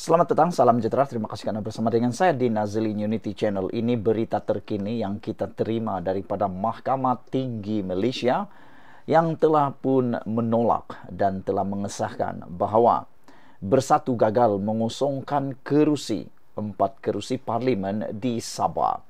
Selamat datang, salam sejahtera. Terima kasih karena bersama dengan saya di Nazilin Unity Channel. Ini berita terkini yang kita terima daripada Mahkamah Tinggi Malaysia yang telah pun menolak dan telah mengesahkan bahawa Bersatu gagal mengosongkan kerusi 4 kerusi parlimen di Sabah.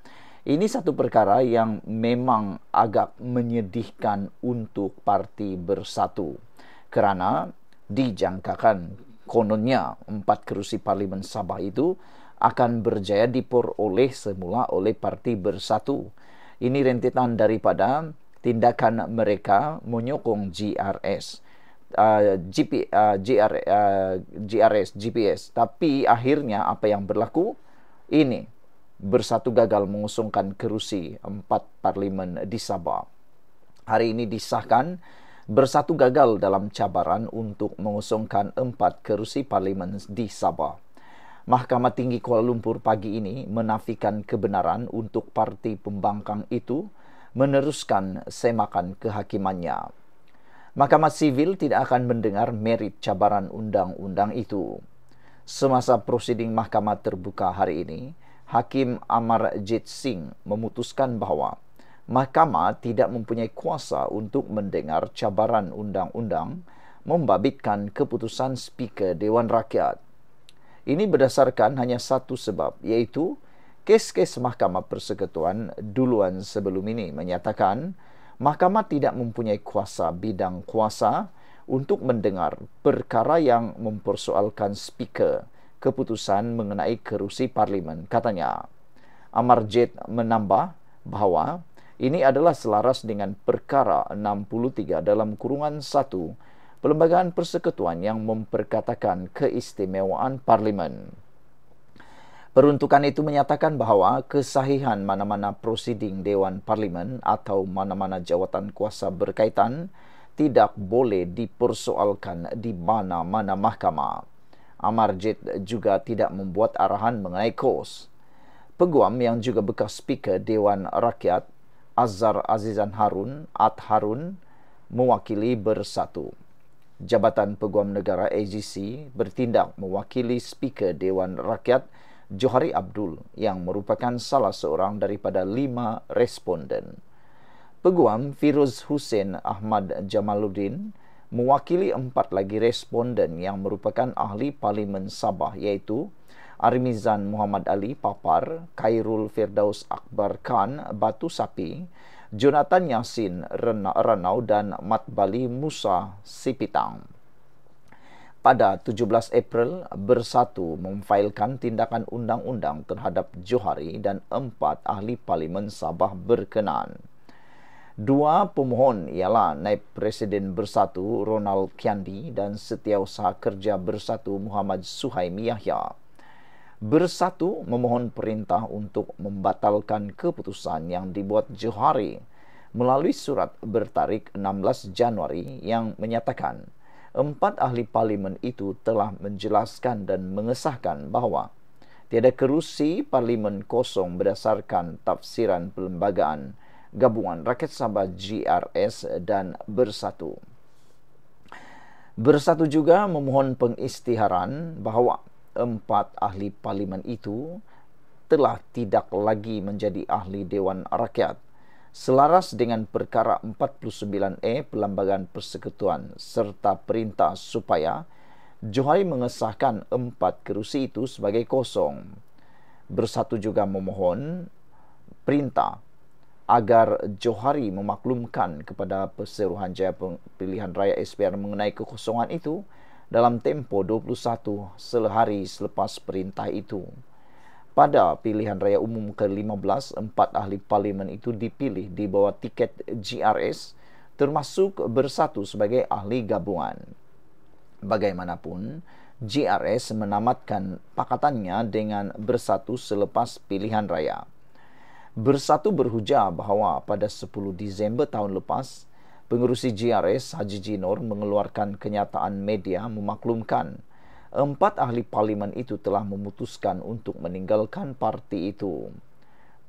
Ini satu perkara yang memang agak menyedihkan untuk parti Bersatu kerana dijangkakan kononnya 4 kerusi parlimen Sabah itu akan berjaya diperoleh semula oleh parti Bersatu. Ini rentetan daripada tindakan mereka menyokong GPS. Tapi akhirnya apa yang berlaku? Ini Bersatu gagal mengusungkan kerusi 4 parlimen di Sabah. Hari ini disahkan Bersatu gagal dalam cabaran untuk mengusungkan 4 kerusi parlimen di Sabah. Mahkamah Tinggi Kuala Lumpur pagi ini menafikan kebenaran untuk parti pembangkang itu meneruskan semakan kehakimannya. Mahkamah Sivil tidak akan mendengar merit cabaran undang-undang itu. Semasa prosiding mahkamah terbuka hari ini, Hakim Amarjit Singh memutuskan bahawa Mahkamah tidak mempunyai kuasa untuk mendengar cabaran undang-undang membabitkan keputusan Speaker Dewan Rakyat. Ini berdasarkan hanya satu sebab, iaitu kes-kes Mahkamah Persekutuan duluan sebelum ini menyatakan Mahkamah tidak mempunyai kuasa bidang kuasa untuk mendengar perkara yang mempersoalkan Speaker keputusan mengenai kerusi parlimen, katanya. Amarjit menambah bahawa ini adalah selaras dengan perkara 63 dalam kurungan 1 Perlembagaan Persekutuan yang memperkatakan keistimewaan parlimen. Peruntukan itu menyatakan bahawa kesahihan mana-mana prosiding Dewan Parlimen atau mana-mana jawatan kuasa berkaitan tidak boleh dipersoalkan di mana-mana mahkamah. Amarjit juga tidak membuat arahan mengenai kos. Peguam yang juga bekas Speaker Dewan Rakyat Azhar Azizan Harun, Harun, mewakili Bersatu. Jabatan Peguam Negara AGC bertindak mewakili Speaker Dewan Rakyat Johari Abdul yang merupakan salah seorang daripada 5 responden. Peguam Firuz Hussein Ahmad Jamaluddin mewakili 4 lagi responden yang merupakan ahli Parlimen Sabah, iaitu Armizan Muhammad Ali Papar, Khairul Firdaus Akbar Khan Batu Sapi, Jonathan Yasin Ranau dan Mat Bali Musa Sipitang. Pada 17 April, Bersatu memfailkan tindakan undang-undang terhadap Johari dan 4 ahli Parlimen Sabah berkenaan. 2 pemohon ialah Naib Presiden Bersatu Ronald Kiandi dan Setiausaha Kerja Bersatu Muhammad Suhaimi Yahya. Bersatu memohon perintah untuk membatalkan keputusan yang dibuat Johari melalui surat bertarik 16 Januari yang menyatakan 4 ahli parlimen itu telah menjelaskan dan mengesahkan bahawa tiada kerusi parlimen kosong berdasarkan tafsiran Perlembagaan Gabungan Rakyat Sabah GRS dan Bersatu. Bersatu juga memohon pengisytiharan bahawa 4 ahli parlimen itu telah tidak lagi menjadi ahli Dewan Rakyat selaras dengan perkara 49A Perlembagaan Persekutuan serta perintah supaya Johari mengesahkan 4 kerusi itu sebagai kosong. Bersatu juga memohon perintah agar Johari memaklumkan kepada Perserohanjaya Pilihan Raya SPR mengenai kekosongan itu dalam tempoh 21 sehari selepas perintah itu. Pada pilihan raya umum ke-15, 4 ahli parlimen itu dipilih di bawah tiket GRS, termasuk Bersatu sebagai ahli gabungan. Bagaimanapun, GRS menamatkan pakatannya dengan Bersatu selepas pilihan raya. Bersatu berhujah bahawa pada 10 Disember tahun lepas, pengerusi GRS Haji Jinor mengeluarkan kenyataan media memaklumkan 4 ahli parlimen itu telah memutuskan untuk meninggalkan parti itu.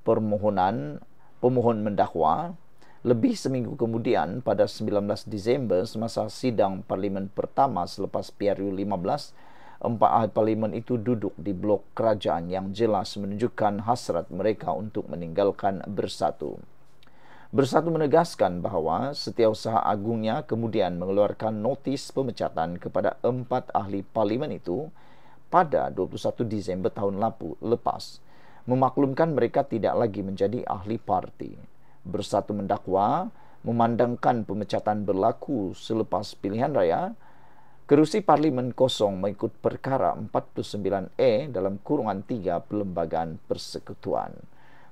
Pemohon mendakwa lebih seminggu kemudian pada 19 Disember semasa sidang parlimen pertama selepas PRU 15, empat ahli parlimen itu duduk di blok kerajaan yang jelas menunjukkan hasrat mereka untuk meninggalkan Bersatu. Bersatu menegaskan bahawa Setiausaha Agungnya kemudian mengeluarkan notis pemecatan kepada 4 ahli parlimen itu pada 21 Disember tahun lepas, memaklumkan mereka tidak lagi menjadi ahli parti. Bersatu mendakwa memandangkan pemecatan berlaku selepas pilihan raya, kerusi parlimen kosong mengikut perkara 49E dalam kurungan 3 Perlembagaan Persekutuan.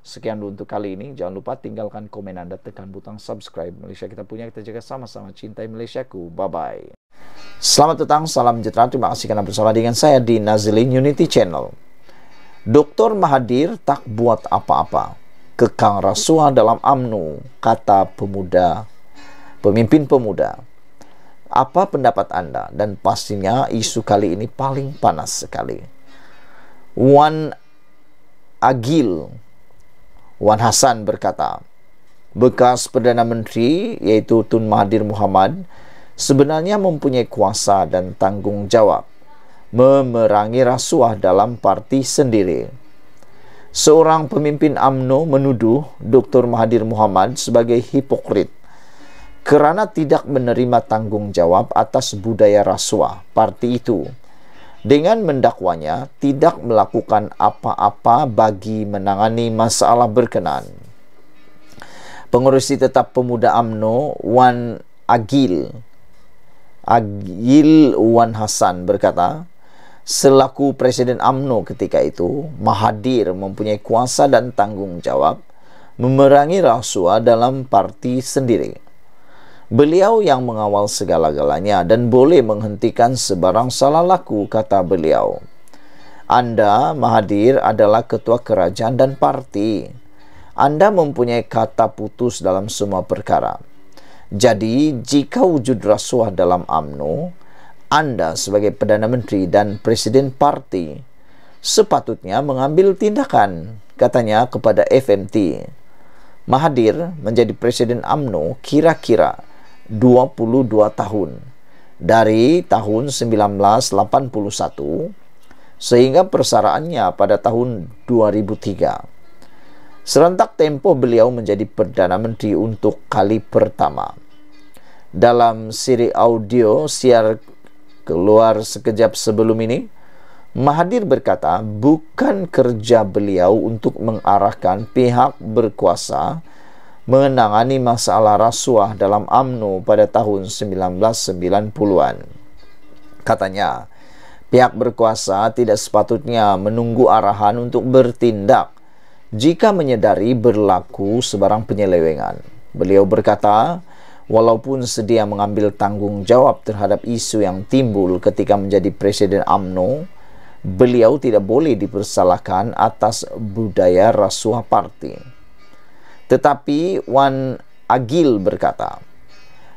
Sekian dulu untuk kali ini. Jangan lupa tinggalkan komen anda, tekan butang subscribe. Malaysia kita punya, kita jaga sama-sama. Cintai Malaysiaku. Bye-bye. Selamat datang, salam sejahtera. Terima kasih kerana bersama dengan saya di Nazilin Unity Channel. Dr. Mahathir tak buat apa-apa. Kekang rasuah dalam UMNO, kata pemimpin pemuda. Apa pendapat anda? Dan pastinya isu kali ini paling panas sekali. Wan Hassan berkata, bekas Perdana Menteri iaitu Tun Mahathir Mohamad sebenarnya mempunyai kuasa dan tanggungjawab memerangi rasuah dalam parti sendiri. Seorang pemimpin UMNO menuduh Dr. Mahathir Mohamad sebagai hipokrit kerana tidak menerima tanggungjawab atas budaya rasuah parti itu, dengan mendakwanya tidak melakukan apa-apa bagi menangani masalah berkenaan. Pengerusi Tetap Pemuda UMNO Wan Hassan berkata, selaku Presiden UMNO ketika itu, Mahathir mempunyai kuasa dan tanggungjawab memerangi rasuah dalam parti sendiri. Beliau yang mengawal segala-galanya dan boleh menghentikan sebarang salah laku, kata beliau. Anda, Mahathir, adalah ketua kerajaan dan parti. Anda mempunyai kata putus dalam semua perkara. Jadi, jika wujud rasuah dalam UMNO, Anda sebagai Perdana Menteri dan Presiden parti sepatutnya mengambil tindakan, katanya kepada FMT. Mahathir menjadi Presiden UMNO kira-kira 22 tahun, dari tahun 1981 sehingga persaraannya pada tahun 2003. Serentak tempoh beliau menjadi Perdana Menteri untuk kali pertama. Dalam siri audio siar keluar sekejap sebelum ini, Mahathir berkata bukan kerja beliau untuk mengarahkan pihak berkuasa menangani masalah rasuah dalam UMNO pada tahun 1990-an. Katanya, pihak berkuasa tidak sepatutnya menunggu arahan untuk bertindak jika menyedari berlaku sebarang penyelewengan. Beliau berkata, walaupun sedia mengambil tanggungjawab terhadap isu yang timbul ketika menjadi Presiden UMNO, beliau tidak boleh dipersalahkan atas budaya rasuah parti. Tetapi Wan Agil berkata,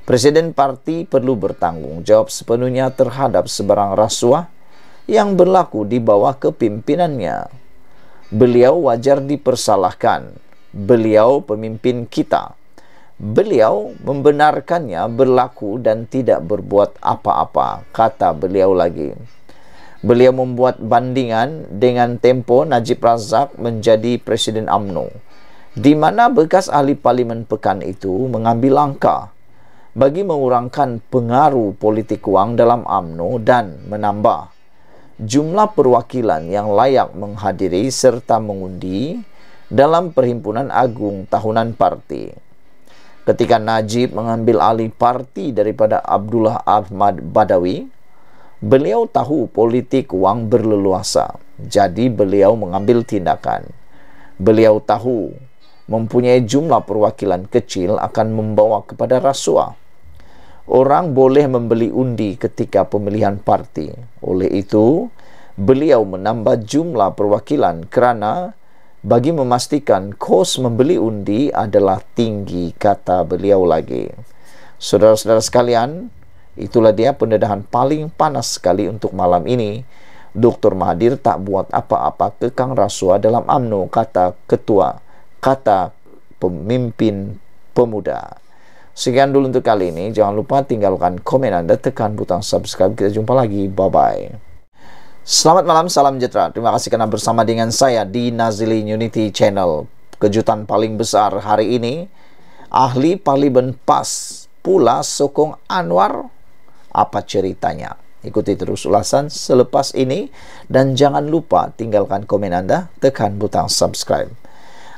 Presiden parti perlu bertanggung jawab sepenuhnya terhadap sebarang rasuah yang berlaku di bawah kepimpinannya. Beliau wajar dipersalahkan. Beliau pemimpin kita. Beliau membenarkannya berlaku dan tidak berbuat apa-apa, kata beliau lagi. Beliau membuat bandingan dengan tempo Najib Razak menjadi Presiden UMNO, di mana bekas ahli parlimen pekan itu mengambil langkah bagi mengurangkan pengaruh politik wang dalam UMNO dan menambah jumlah perwakilan yang layak menghadiri serta mengundi dalam Perhimpunan Agung Tahunan Parti. Ketika Najib mengambil alih parti daripada Abdullah Ahmad Badawi, beliau tahu politik wang berleluasa, jadi beliau mengambil tindakan. Beliau tahu mempunyai jumlah perwakilan kecil akan membawa kepada rasuah. Orang boleh membeli undi ketika pemilihan parti. Oleh itu, beliau menambah jumlah perwakilan kerana bagi memastikan kos membeli undi adalah tinggi, kata beliau lagi. Saudara-saudara sekalian, itulah dia pendedahan paling panas sekali untuk malam ini. Dr. Mahathir tak buat apa-apa kekang rasuah dalam UMNO, kata pemimpin pemuda. Sekian dulu untuk kali ini. Jangan lupa tinggalkan komen anda, tekan butang subscribe. Kita jumpa lagi. Bye-bye. Selamat malam, salam sejahtera. Terima kasih karena bersama dengan saya di Nazilin Unity Channel. Kejutan paling besar hari ini, ahli parlimen PAS pula sokong Anwar. Apa ceritanya? Ikuti terus ulasan selepas ini dan jangan lupa tinggalkan komen Anda, tekan butang subscribe.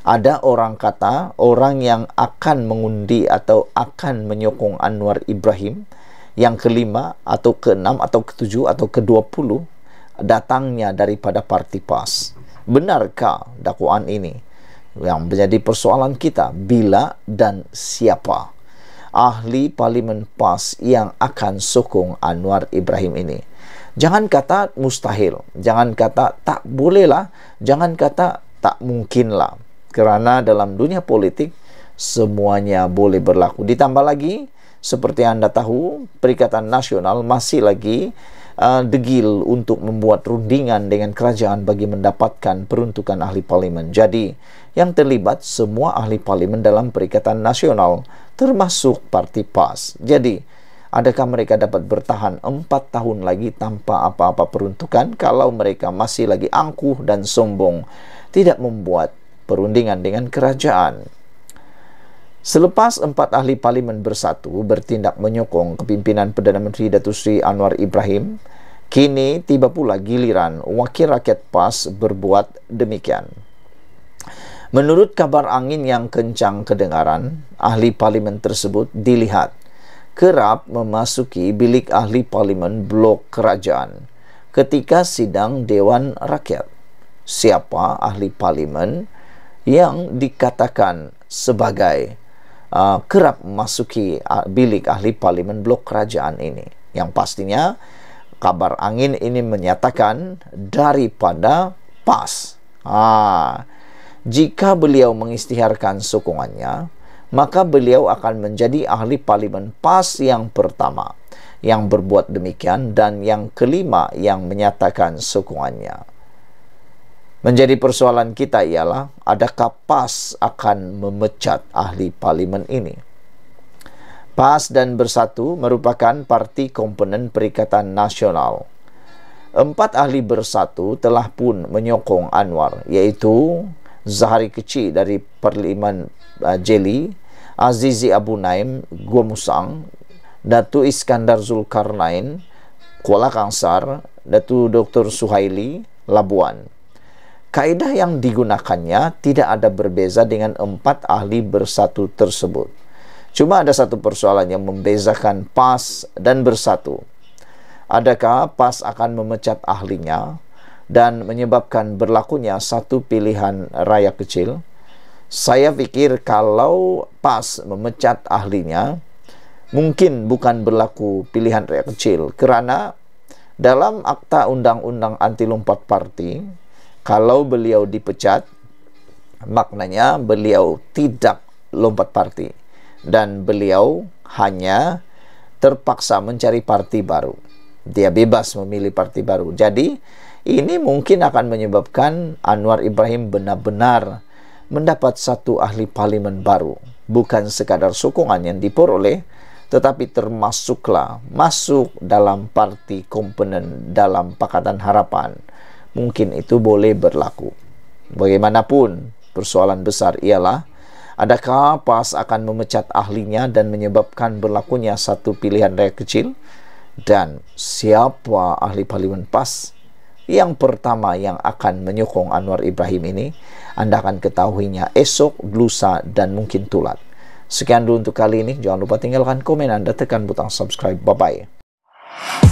Ada orang kata orang yang akan mengundi atau akan menyokong Anwar Ibrahim yang kelima atau keenam atau ketujuh atau ke-20 datangnya daripada parti PAS. Benarkah dakwaan ini? Yang menjadi persoalan kita, bila dan siapa ahli parlimen PAS yang akan sokong Anwar Ibrahim ini? Jangan kata mustahil, jangan kata tak bolehlah, jangan kata tak mungkinlah. Kerana dalam dunia politik semuanya boleh berlaku. Ditambah lagi, seperti Anda tahu, Perikatan Nasional masih lagi degil untuk membuat rundingan dengan kerajaan bagi mendapatkan peruntukan ahli parlimen. Jadi, yang terlibat semua ahli parlimen dalam Perikatan Nasional, termasuk parti PAS. Jadi, adakah mereka dapat bertahan 4 tahun lagi tanpa apa-apa peruntukan kalau mereka masih lagi angkuh dan sombong, tidak membuat perundingan dengan kerajaan? Selepas 4 ahli parlimen bersatu bertindak menyokong kepimpinan Perdana Menteri Datuk Seri Anwar Ibrahim, kini tiba pula giliran wakil rakyat PAS berbuat demikian. Menurut kabar angin yang kencang kedengaran, ahli parlimen tersebut dilihat kerap memasuki bilik ahli parlimen blok kerajaan ketika sidang Dewan Rakyat. Siapa ahli parlimen yang dikatakan sebagai kerap memasuki bilik ahli parlimen blok kerajaan ini? Yang pastinya kabar angin ini menyatakan daripada PAS. Jika beliau mengisytiharkan sokongannya, maka beliau akan menjadi ahli parlimen PAS yang pertama yang berbuat demikian dan yang kelima yang menyatakan sokongannya. Menjadi persoalan kita ialah, adakah PAS akan memecat ahli parlimen ini? PAS dan Bersatu merupakan parti komponen Perikatan Nasional. 4 ahli Bersatu telah pun menyokong Anwar, iaitu Zahari Kecil dari Parlimen Jeli, Azizi Abu Naim Gua Musang, Datu Iskandar Zulkarnain Kuala Kangsar, Datu Dr. Suhaili Labuan. Kaedah yang digunakannya tidak ada berbeza dengan 4 ahli Bersatu tersebut. Cuma ada satu persoalan yang membezakan PAS dan Bersatu. Adakah PAS akan memecat ahlinya dan menyebabkan berlakunya satu pilihan raya kecil? Saya pikir kalau PAS memecat ahlinya, mungkin bukan berlaku pilihan raya kecil. Kerana dalam Akta Undang-Undang Anti Lompat Parti, kalau beliau dipecat, maknanya beliau tidak lompat parti dan beliau hanya terpaksa mencari parti baru. Dia bebas memilih parti baru. Jadi, ini mungkin akan menyebabkan Anwar Ibrahim benar-benar mendapat satu ahli parlimen baru. Bukan sekadar sokongan yang diperoleh, tetapi masuk dalam parti komponen dalam Pakatan Harapan. Mungkin itu boleh berlaku. Bagaimanapun, persoalan besar ialah, adakah PAS akan memecat ahlinya dan menyebabkan berlakunya satu pilihan raya kecil? Dan siapa ahli parlimen PAS yang pertama yang akan menyokong Anwar Ibrahim ini? Anda akan ketahuinya esok, lusa, dan mungkin tulat. Sekian dulu untuk kali ini. Jangan lupa tinggalkan komen Anda, tekan butang subscribe. Bye-bye.